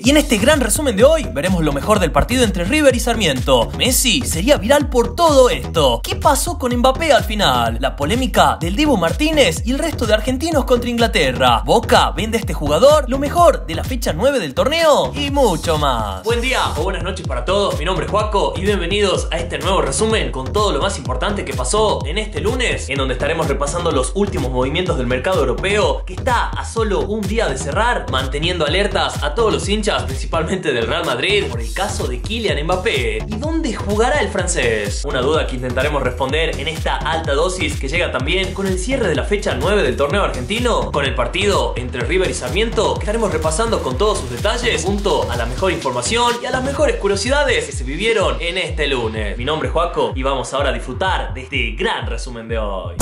Y en este gran resumen de hoy, veremos lo mejor del partido entre River y Sarmiento. Messi sería viral por todo esto. ¿Qué pasó con Mbappé al final? La polémica del Dibu Martínez y el resto de argentinos contra Inglaterra. Boca vende a este jugador, lo mejor de la fecha 9 del torneo y mucho más. Buen día o buenas noches para todos, mi nombre es Joaco y bienvenidos a este nuevo resumen con todo lo más importante que pasó en este lunes, en donde estaremos repasando los últimos movimientos del mercado europeo, que está a solo un día de cerrar, manteniendo alertas a todos los hinchas, principalmente del Real Madrid, por el caso de Kylian Mbappé. ¿Y dónde jugará el francés? Una duda que intentaremos responder en esta alta dosis, que llega también con el cierre de la fecha 9 del torneo argentino, con el partido entre River y Sarmiento, que estaremos repasando con todos sus detalles, junto a la mejor información y a las mejores curiosidades que se vivieron en este lunes. Mi nombre es Joaco y vamos ahora a disfrutar de este gran resumen de hoy.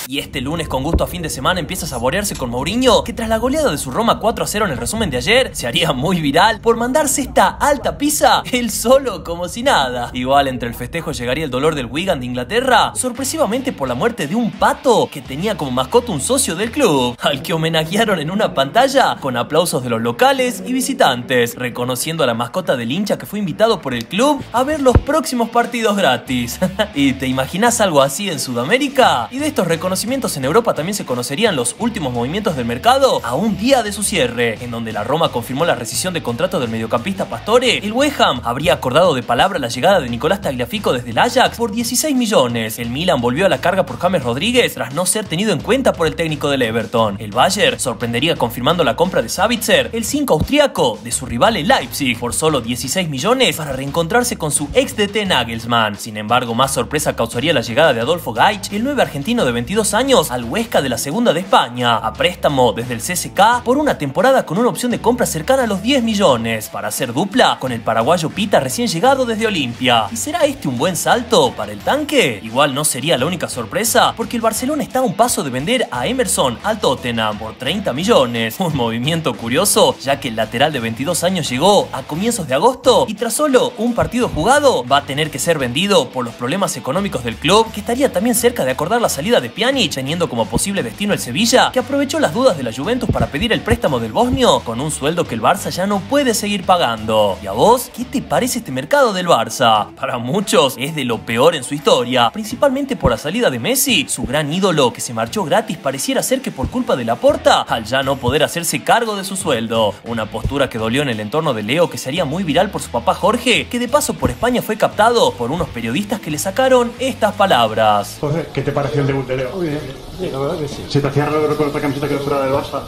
Y este lunes con gusto a fin de semana empieza a saborearse con Mourinho, que tras la goleada de su Roma 4-0 en el resumen de ayer, se haría muy viral por mandarse esta alta pizza él solo como si nada. Igual entre el festejo llegaría el dolor del Wigan de Inglaterra, sorpresivamente por la muerte de un pato que tenía como mascota un socio del club, al que homenajearon en una pantalla con aplausos de los locales y visitantes, reconociendo a la mascota del hincha que fue invitado por el club a ver los próximos partidos gratis. ¿Y te imaginas algo así en Sudamérica? Y de estos reconocimientos en Europa también se conocerían los últimos movimientos del mercado a un día de su cierre, en donde la Roma confirmó la rescisión de contrato del mediocampista Pastore. El West Ham habría acordado de palabra la llegada de Nicolás Tagliafico desde el Ajax por 16 millones. El Milan volvió a la carga por James Rodríguez tras no ser tenido en cuenta por el técnico del Everton. El Bayern sorprendería confirmando la compra de Sabitzer, el 5 austríaco, de su rival el Leipzig por solo 16 millones para reencontrarse con su ex DT Nagelsmann. Sin embargo, más sorpresa causaría la llegada de Adolfo Gaich, el 9 argentino de 22 años, al Huesca de la segunda de España, a préstamo desde el CSKA por una temporada con una opción de compra cercana a los 10 millones, para hacer dupla con el paraguayo Pita recién llegado desde Olimpia. ¿Y será este un buen salto para el tanque? Igual no sería la única sorpresa, porque el Barcelona está a un paso de vender a Emerson al Tottenham por 30 millones. Un movimiento curioso, ya que el lateral de 22 años llegó a comienzos de agosto y tras solo un partido jugado va a tener que ser vendido por los problemas económicos del club, que estaría también cerca de acordar la salida de Pjanic, teniendo como posible destino el Sevilla, que aprovechó las dudas de la Juventus para pedir el préstamo del bosnio con un sueldo que el Barça ya no puede seguir pagando. ¿Y a vos? ¿Qué te parece este mercado del Barça? Para muchos es de lo peor en su historia, principalmente por la salida de Messi, su gran ídolo que se marchó gratis pareciera ser que por culpa de Laporta, al ya no poder hacerse cargo de su sueldo. Una postura que dolió en el entorno de Leo, que sería muy viral por su papá Jorge, que de paso por España fue captado por unos periodistas que le sacaron estas palabras. José, ¿qué te pareció el debut de Leo? Muy bien. Sí, la verdad que sí. ¿Se te hacía raro con otra camiseta que no fuera del Barça?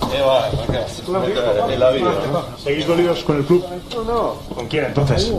¿Seguís dolidos con el club? No. ¿Con quién entonces?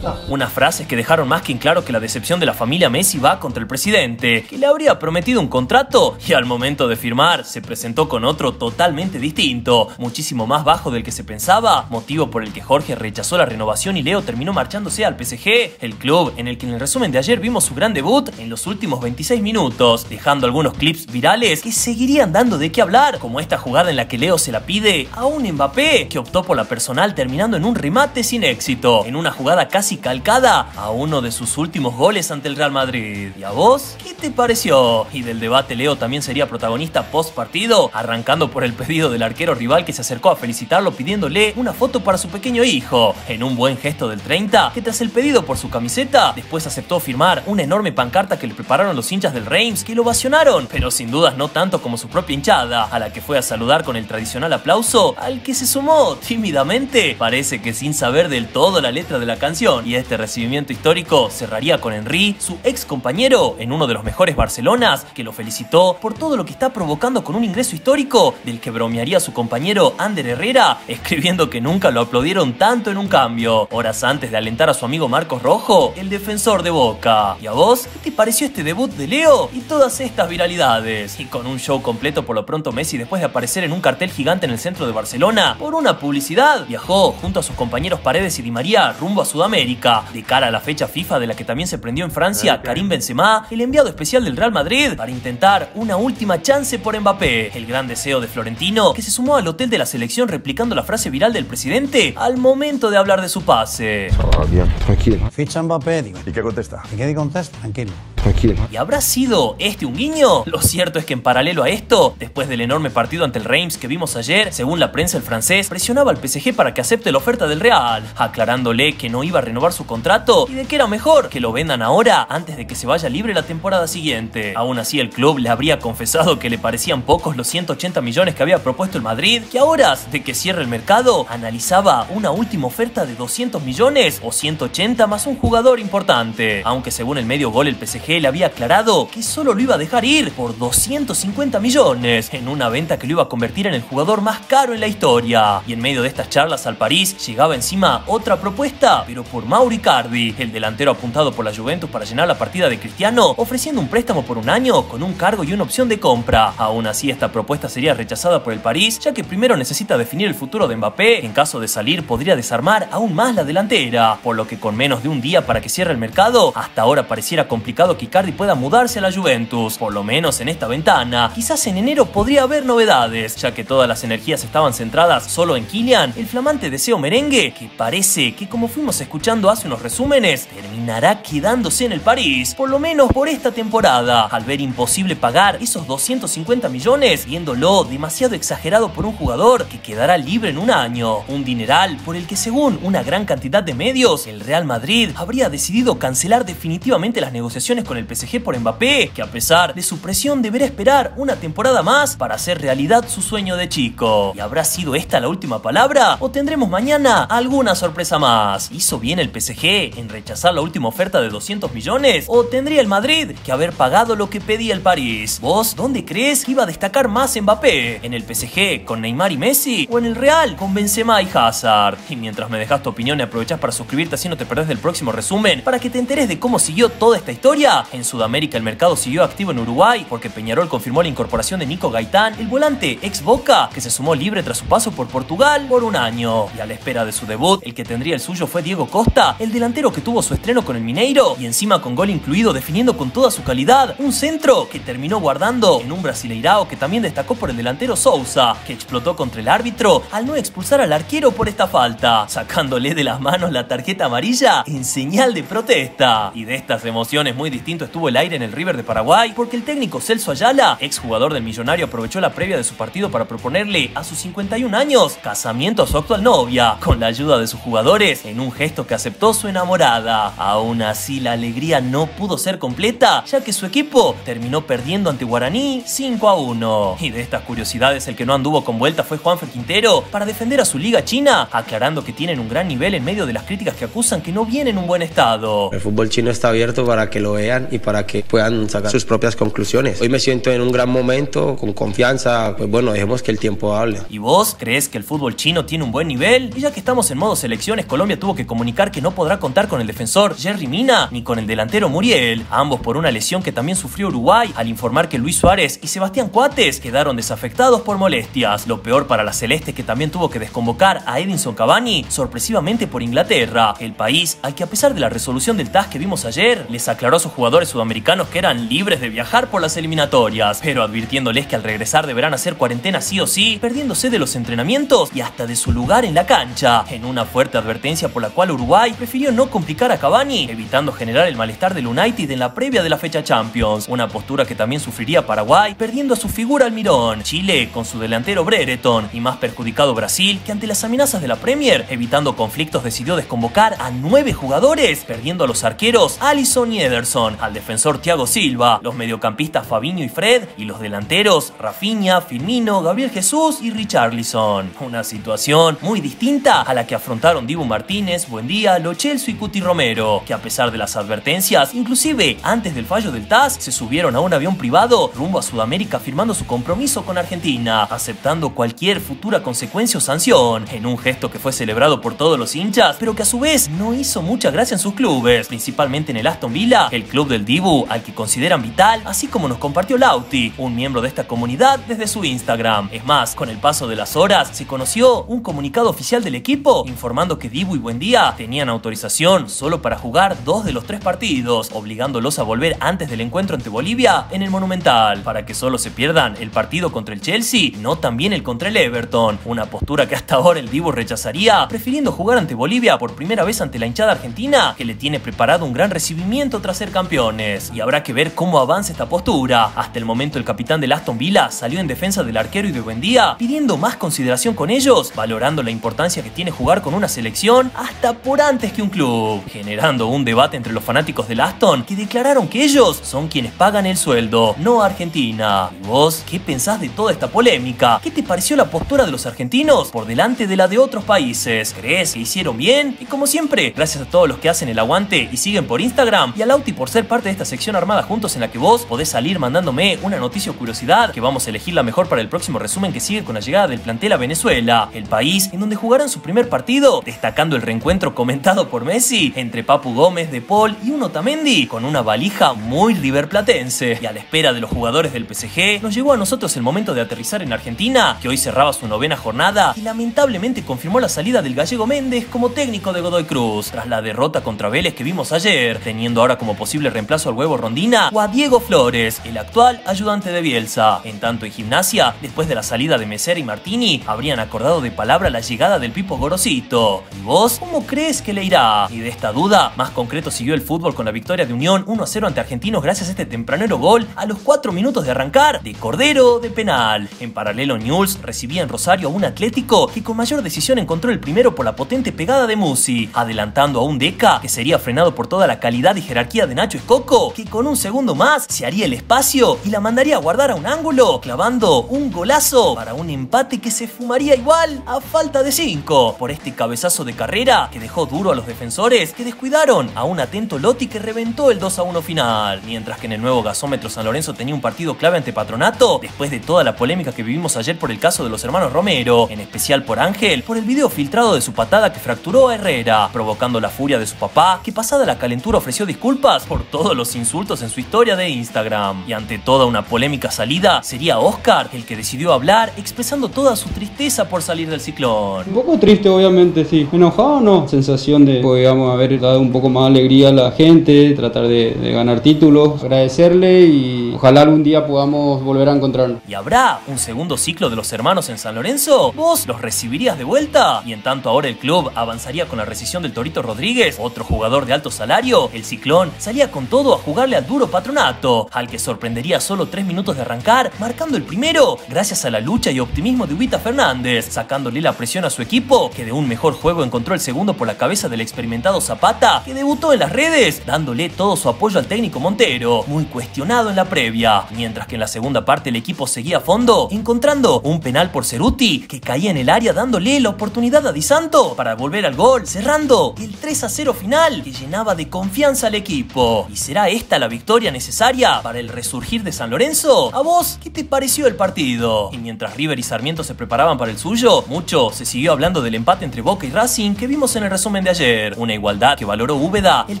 Unas frases que dejaron más que en claro que la decepción de la familia Messi va contra el presidente, que le habría prometido un contrato y al momento de firmar se presentó con otro totalmente distinto, muchísimo más bajo del que se pensaba, motivo por el que Jorge rechazó la renovación y Leo terminó marchándose al PSG, el club en el que en el resumen de ayer vimos su gran debut en los últimos 26 minutos, dejando algunos clips virales que seguirían dando de qué hablar, como esta jugada en la que Leo se la pide a un Mbappé que optó por la personal terminando en un remate sin éxito, en una jugada casi calcada a uno de sus últimos goles ante el Real Madrid. ¿Y a vos? ¿Qué te pareció? Y del debate Leo también sería protagonista post partido, arrancando por el pedido del arquero rival que se acercó a felicitarlo pidiéndole una foto para su pequeño hijo, en un buen gesto del 30, que tras el pedido por su camiseta, después aceptó firmar una enorme pancarta que le prepararon los hinchas del Reims, que lo ovacionaron, pero sin dudas no tanto como su propia hinchada, a la que fue a saludar con el tradicional aplauso, al que se sumó tímidamente, parece que sin saber del todo la letra de la canción. Y este recibimiento histórico cerraría con Henry, su ex compañero en uno de los mejores Barcelonas, que lo felicitó por todo lo que está provocando con un ingreso histórico del que bromearía su compañero Ander Herrera, escribiendo que nunca lo aplaudieron tanto en un cambio, horas antes de alentar a su amigo Marcos Rojo, el defensor de Boca. ¿Y a vos? ¿Qué te pareció este debut de Leo y todas estas viralidades? Y con un show completo por lo pronto, Messi, después de aparecer en un cartel gigante en el centro de Barcelona por una publicidad, viajó junto a sus compañeros Paredes y Di María rumbo a Sudamérica, de cara a la fecha FIFA de la que también se prendió en Francia Karim Benzema, el enviado especial del Real Madrid, para intentar una última chance por Mbappé. El gran deseo de Florentino, que se sumó al hotel de la selección replicando la frase viral del presidente al momento de hablar de su pase. Bien, tranquilo. Ficha Mbappé, digo. ¿Y qué contesta? ¿Y qué contesta? Tranquilo. tranquilo. ¿Y habrá sido este un guiño? Lo cierto es que en paralelo a esto, después del enorme partido ante el Reims que vimos ayer, según la prensa, el francés presionaba al PSG para que acepte la oferta del Real, aclarándole que no iba a renovar su contrato y de que era mejor que lo vendan ahora antes de que se vaya libre la temporada siguiente. Aún así, el club le habría confesado que le parecían pocos los 180 millones que había propuesto el Madrid, que a horas de que cierre el mercado analizaba una última oferta de 200 millones o 180 más un jugador importante, aunque según el medio Gol el PSG le había aclarado que solo lo iba a dejar ir por 250 millones en una venta que lo iba a convertir en el jugador más caro en la historia. Y en medio de estas charlas al París llegaba encima otra propuesta, pero por Mauro Icardi, el delantero apuntado por la Juventus para llenar la partida de Cristiano, ofreciendo un préstamo por un año con un cargo y una opción de compra. Aún así, esta propuesta sería rechazada por el París, ya que primero necesita definir el futuro de Mbappé, que en caso de salir podría desarmar aún más la delantera, por lo que con menos de un día para que cierre el mercado, hasta ahora pareciera complicado que Icardi pueda mudarse a la Juventus, por lo menos en esta ventana. Quizás en enero podría haber novedades, ya que todas las energías estaban centradas solo en Kylian, el flamante deseo merengue, que parece que, como fuimos escuchando hace unos resúmenes, terminará quedándose en el París, por lo menos por esta temporada, al ver imposible pagar esos 250 millones, viéndolo demasiado exagerado por un jugador que quedará libre en un año, un dineral por el que, según una gran cantidad de medios, el Real Madrid habría decidido cancelar definitivamente las negociaciones con el PSG por Mbappé, que a pesar de su presión deberá esperar una temporada más para hacer realidad su sueño de chico. ¿Y habrá sido esta la última palabra? ¿O tendremos mañana alguna sorpresa más? ¿Hizo bien el PSG en rechazar la última oferta de 200 millones? ¿O tendría el Madrid que haber pagado lo que pedía el París? ¿Vos dónde crees que iba a destacar más Mbappé? ¿En el PSG con Neymar y Messi? ¿O en el Real con Benzema y Hazard? Y mientras me dejas tu opinión y aprovechás para suscribirte así no te perdés del próximo resumen, para que te enteres de cómo siguió toda esta historia. En Sudamérica el mercado siguió activo en Uruguay, porque Peñarol confirmó la incorporación de Nico Gaitán, el volante ex Boca, que se sumó libre tras su paso por Portugal por un año. Y a la espera de su debut, el que tendría el suyo fue Diego Costa, el delantero que tuvo su estreno con el Mineiro, y encima con gol incluido, definiendo con toda su calidad un centro que terminó guardando en un Brasileirao que también destacó por el delantero Sousa, que explotó contra el árbitro al no expulsar al arquero por esta falta, sacándole de las manos la tarjeta amarilla en señal de protesta. Y de estas emociones muy distinto estuvo el aire en el River de Paraguay, porque el técnico Celso Ayala, ex jugador del Millonario, aprovechó la previa de su partido para proponerle a sus 51 años casamiento a su actual novia, con la ayuda de sus jugadores, en un gesto que aceptó su enamorada. Aún así, la alegría no pudo ser completa, ya que su equipo terminó perdiendo ante Guaraní 5-1. Y de estas curiosidades, el que no anduvo con vuelta fue Juanfer Quintero, para defender a su liga china, aclarando que tienen un gran nivel en medio de las críticas que acusan que no vienen en un buen estado. El fútbol chino está abierto para que lo vean y para que puedan sacar sus propias conclusiones. Hoy me siento en un gran momento, con confianza, pues bueno, dejemos que el tiempo hable. ¿Y vos crees que el fútbol chino tiene un buen nivel? Y ya que estamos en modo selecciones, Colombia tuvo que comunicar que no podrá contar con el defensor Jerry Mina ni con el delantero Muriel, ambos por una lesión que también sufrió Uruguay, al informar que Luis Suárez y Sebastián Coates quedaron desafectados por molestias. Lo peor para la celeste, que también tuvo que desconvocar a Edinson Cavani sorpresivamente por Inglaterra, el país al que, a pesar de la resolución del TAS que vimos ayer, les aclaró a sus jugadores sudamericanos que eran libres de viajar por las eliminatorias, pero advirtiéndoles que al regresar deberán hacer cuarentena sí o sí, perdiéndose de los entrenamientos y hasta de su lugar en la cancha, en una fuerte advertencia por la cual Uruguay prefirió no complicar a Cavani, evitando generar el malestar del United en la previa de la fecha Champions, una postura que también sufriría Paraguay, perdiendo a su figura Almirón, Chile con su delantero Brereton, y más perjudicado Brasil, que ante las amenazas de la Premier, evitando conflictos, decidió desconvocar a 9 jugadores, perdiendo a los arqueros Alisson y Ederson, al defensor Thiago Silva, los mediocampistas Fabinho y Fred, y los delanteros Rafinha, Firmino, Gabriel Jesús y Richarlison. Una situación muy distinta a la que afrontaron Dibu Martínez, Buendía, Lo Celso y Cuti Romero, que a pesar de las advertencias, inclusive antes del fallo del TAS, se subieron a un avión privado rumbo a Sudamérica, firmando su compromiso con Argentina, aceptando cualquier futura consecuencia o sanción, en un gesto que fue celebrado por todos los hinchas, pero que a su vez no hizo mucha gracia en sus clubes, principalmente en el Aston Villa, el club del Dibu al que consideran vital, así como nos compartió Lauti, un miembro de esta comunidad, desde su Instagram. Es más, con el paso de las horas se conoció un comunicado oficial del equipo informando que Dibu y Buendía tenían autorización solo para jugar 2 de los 3 partidos, obligándolos a volver antes del encuentro ante Bolivia en el Monumental, para que solo se pierdan el partido contra el Chelsea, no también el contra el Everton, una postura que hasta ahora el Dibu rechazaría, prefiriendo jugar ante Bolivia por primera vez ante la hinchada argentina, que le tiene preparado un gran recibimiento tras ser campeón. campeones. Y habrá que ver cómo avanza esta postura. Hasta el momento el capitán del Aston Villa salió en defensa del arquero y de Buendía, pidiendo más consideración con ellos, valorando la importancia que tiene jugar con una selección hasta por antes que un club, generando un debate entre los fanáticos del Aston que declararon que ellos son quienes pagan el sueldo, no Argentina. ¿Y vos qué pensás de toda esta polémica? ¿Qué te pareció la postura de los argentinos por delante de la de otros países? ¿Crees que hicieron bien? Y como siempre, gracias a todos los que hacen el aguante y siguen por Instagram, y a Lauti por ser parte de esta sección armada juntos en la que vos podés salir mandándome una noticia o curiosidad, que vamos a elegir la mejor para el próximo resumen que sigue con la llegada del plantel a Venezuela, el país en donde jugarán su primer partido, destacando el reencuentro comentado por Messi entre Papu Gómez, De Paul y un Otamendi, con una valija muy riverplatense. Y a la espera de los jugadores del PSG, nos llegó a nosotros el momento de aterrizar en Argentina, que hoy cerraba su 9ª jornada y lamentablemente confirmó la salida del gallego Méndez como técnico de Godoy Cruz, tras la derrota contra Vélez que vimos ayer, teniendo ahora como posible reemplazo al Huevo Rondina o a Diego Flores, el actual ayudante de Bielsa. En tanto en Gimnasia, después de la salida de Mesera y Martini, habrían acordado de palabra la llegada del Pipo Gorosito. ¿Y vos cómo crees que le irá? Y de esta duda, más concreto siguió el fútbol con la victoria de Unión 1-0 ante Argentinos gracias a este tempranero gol a los 4 minutos de arrancar de Cordero de penal. En paralelo, Newell's recibía en Rosario a un Atlético que con mayor decisión encontró el primero por la potente pegada de Musi, adelantando a un Deca que sería frenado por toda la calidad y jerarquía de Nacho Escoco, que con un segundo más se haría el espacio y la mandaría a guardar a un ángulo, clavando un golazo para un empate que se fumaría igual a falta de 5 por este cabezazo de carrera que dejó duro a los defensores, que descuidaron a un atento Lotti que reventó el 2-1 final. Mientras que en el nuevo gasómetro San Lorenzo tenía un partido clave ante Patronato, después de toda la polémica que vivimos ayer por el caso de los hermanos Romero, en especial por Ángel, por el video filtrado de su patada que fracturó a Herrera, provocando la furia de su papá, que pasada la calentura ofreció disculpas por todos los insultos en su historia de Instagram. Y ante toda una polémica salida, sería Oscar el que decidió hablar, expresando toda su tristeza por salir del Ciclón. Un poco triste, obviamente, sí. Enojado, no. Sensación de, digamos, haber dado un poco más alegría a la gente, tratar de ganar títulos, agradecerle y ojalá algún día podamos volver a encontrarnos. ¿Y habrá un segundo ciclo de los hermanos en San Lorenzo? ¿Vos los recibirías de vuelta? Y en tanto ahora el club avanzaría con la rescisión del Torito Rodríguez, otro jugador de alto salario, el Ciclón salía con todo a jugarle al duro Patronato, al que sorprendería solo 3 minutos de arrancar, marcando el primero, gracias a la lucha y optimismo de Ubita Fernández, sacándole la presión a su equipo, que de un mejor juego encontró el segundo por la cabeza del experimentado Zapata, que debutó en las redes, dándole todo su apoyo al técnico Montero, muy cuestionado en la previa, mientras que en la segunda parte el equipo seguía a fondo, encontrando un penal por Ceruti, que caía en el área dándole la oportunidad a Di Santo para volver al gol, cerrando el 3-0 final, que llenaba de confianza al equipo. ¿Y será esta la victoria necesaria para el resurgir de San Lorenzo? ¿A vos qué te pareció el partido? Y mientras River y Sarmiento se preparaban para el suyo, mucho se siguió hablando del empate entre Boca y Racing que vimos en el resumen de ayer, una igualdad que valoró Úbeda, el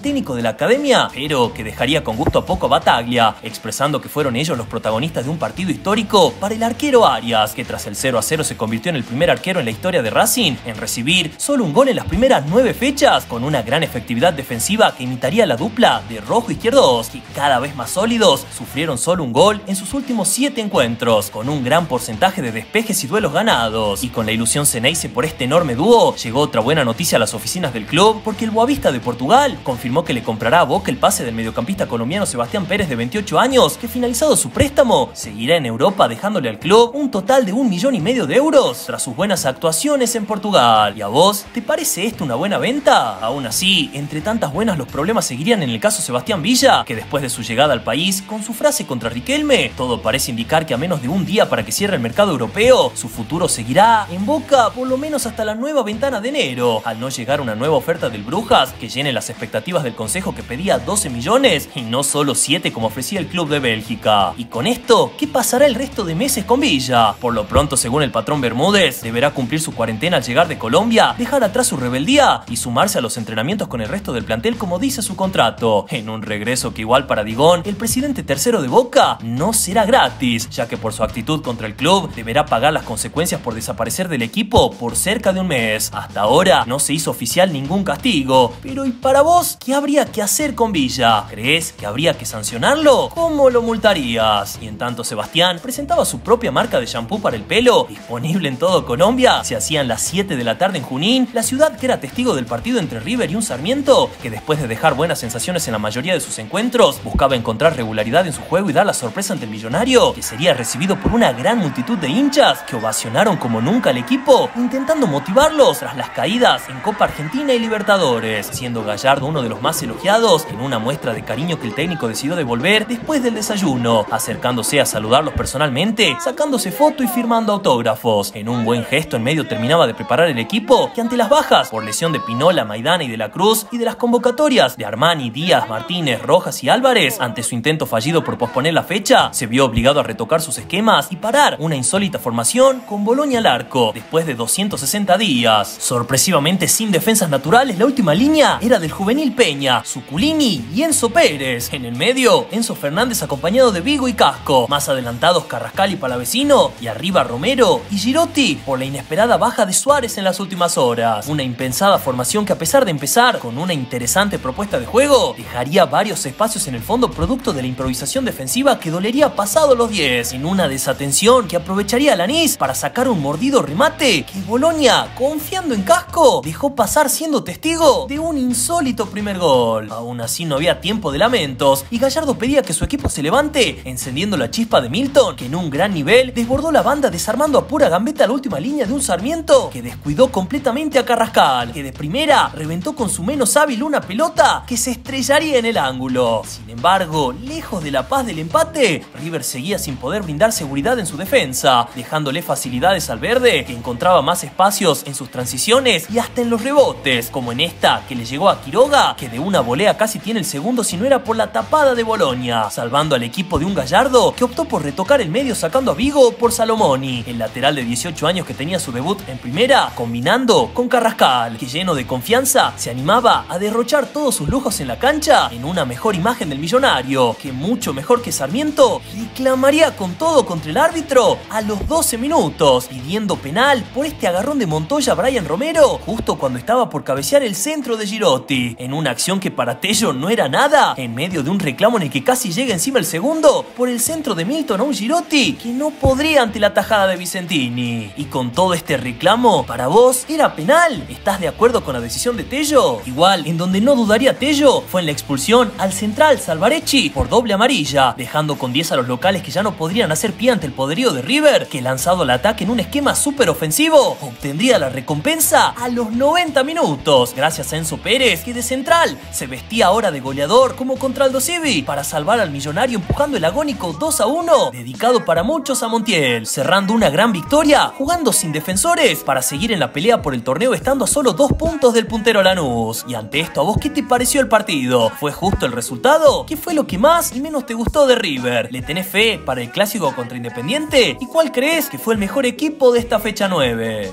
técnico de la academia, pero que dejaría con gusto a poco a Bataglia, expresando que fueron ellos los protagonistas de un partido histórico para el arquero Arias, que tras el 0-0 se convirtió en el primer arquero en la historia de Racing en recibir solo un gol en las primeras 9 fechas, con una gran efectividad defensiva que imitaría la dupla de Rojo Izquierdos, que cada vez más sólidos sufrieron solo un gol en sus últimos 7 encuentros, con un gran porcentaje de despejes y duelos ganados. Y con la ilusión Ceneice por este enorme dúo, llegó otra buena noticia a las oficinas del club, porque el Boavista de Portugal confirmó que le comprará a Boca el pase del mediocampista colombiano Sebastián Pérez de 28 años, que finalizado su préstamo, seguirá en Europa dejándole al club un total de 1,5 millones de euros tras sus buenas actuaciones en Portugal. ¿Y a vos te parece esto una buena venta? Aún así, entre tantas buenas los problemas seguirían en el caso Sebastián Villa, que después de su llegada al país, con su frase contra Riquelme, todo parece indicar que a menos de un día para que cierre el mercado europeo, su futuro seguirá en Boca por lo menos hasta la nueva ventana de enero, al no llegar una nueva oferta del Brujas que llene las expectativas del consejo, que pedía 12 millones y no solo 7 como ofrecía el club de Bélgica. Y con esto, ¿qué pasará el resto de meses con Villa? Por lo pronto, según el patrón Bermúdez, deberá cumplir su cuarentena al llegar de Colombia, dejar atrás su rebeldía y sumarse a los entrenamientos con el resto del plantel como dice su contrato, en un regreso que igual para Digón, el presidente tercero de Boca, no será gratis, ya que por su actitud contra el club deberá pagar las consecuencias por desaparecer del equipo por cerca de un mes. Hasta ahora no se hizo oficial ningún castigo, pero ¿y para vos qué habría que hacer con Villa? ¿Crees que habría que sancionarlo? ¿Cómo lo multarías? Y en tanto Sebastián presentaba su propia marca de shampoo para el pelo, disponible en todo Colombia. Se hacían las 7 de la tarde en Junín, la ciudad que era testigo del partido entre River y un Sarmiento, que después de dejar buenas sensaciones en la mayoría mayoría de sus encuentros, buscaba encontrar regularidad en su juego y dar la sorpresa ante el Millonario, que sería recibido por una gran multitud de hinchas que ovacionaron como nunca al equipo, intentando motivarlos tras las caídas en Copa Argentina y Libertadores, siendo Gallardo uno de los más elogiados en una muestra de cariño que el técnico decidió devolver después del desayuno, acercándose a saludarlos personalmente, sacándose foto y firmando autógrafos. En un buen gesto en medio terminaba de preparar el equipo que ante las bajas por lesión de Pinola, Maidana y de la Cruz y de las convocatorias de Armani, Díaz, Martínez, Rojas y Álvarez, ante su intento fallido por posponer la fecha, se vio obligado a retocar sus esquemas y parar una insólita formación con Boloña al arco después de 260 días. Sorpresivamente sin defensas naturales, la última línea era del juvenil Peña, Zuculini y Enzo Pérez. En el medio, Enzo Fernández acompañado de Vigo y Casco, más adelantados Carrascal y Palavecino, y arriba Romero y Girotti por la inesperada baja de Suárez en las últimas horas. Una impensada formación que, a pesar de empezar con una interesante propuesta de juego, dejaría varios espacios en el fondo producto de la improvisación defensiva que dolería pasado los 10, en una desatención que aprovecharía Lanís para sacar un mordido remate que Boloña, confiando en Casco, dejó pasar siendo testigo de un insólito primer gol. Aún así no había tiempo de lamentos y Gallardo pedía que su equipo se levante, encendiendo la chispa de Milton, que en un gran nivel desbordó la banda desarmando a pura gambeta la última línea de un Sarmiento que descuidó completamente a Carrascal, que de primera reventó con su menos hábil una pelota que se estrellaría en el ángulo. Sin embargo, lejos de la paz del empate, River seguía sin poder brindar seguridad en su defensa, dejándole facilidades al verde, que encontraba más espacios en sus transiciones y hasta en los rebotes, como en esta que le llegó a Quiroga, que de una volea casi tiene el segundo si no era por la tapada de Boloña, salvando al equipo de un Gallardo que optó por retocar el medio sacando a Vigo por Salomoni, el lateral de 18 años que tenía su debut en primera, combinando con Carrascal, que lleno de confianza se animaba a derrochar todos sus lujos en la cancha en una mejor imagen del Millonario, que mucho mejor que Sarmiento reclamaría con todo contra el árbitro a los 12 minutos, pidiendo penal por este agarrón de Montoya a Brian Romero justo cuando estaba por cabecear el centro de Girotti, en una acción que para Tello no era nada, en medio de un reclamo en el que casi llega encima el segundo por el centro de Milton a un Girotti que no podría ante la tajada de Vicentini. Y con todo este reclamo, ¿para vos era penal? ¿Estás de acuerdo con la decisión de Tello? Igual, en donde no dudaría Tello fue en la expulsión al central Salvarecci por doble amarilla, dejando con 10 a los locales que ya no podrían hacer pie ante el poderío de River, que lanzado al ataque en un esquema súper ofensivo, obtendría la recompensa a los 90 minutos, gracias a Enzo Pérez, que de central se vestía ahora de goleador como contra Aldo Civi para salvar al Millonario empujando el agónico 2-1, dedicado para muchos a Montiel, cerrando una gran victoria, jugando sin defensores para seguir en la pelea por el torneo estando a solo 2 puntos del puntero Lanús. Y ante esto, ¿a vos qué te pareció el partido? ¿Fue justo el resultado? ¿Qué fue lo que más y menos te gustó de River? ¿Le tenés fe para el clásico contra Independiente? ¿Y cuál crees que fue el mejor equipo de esta fecha 9?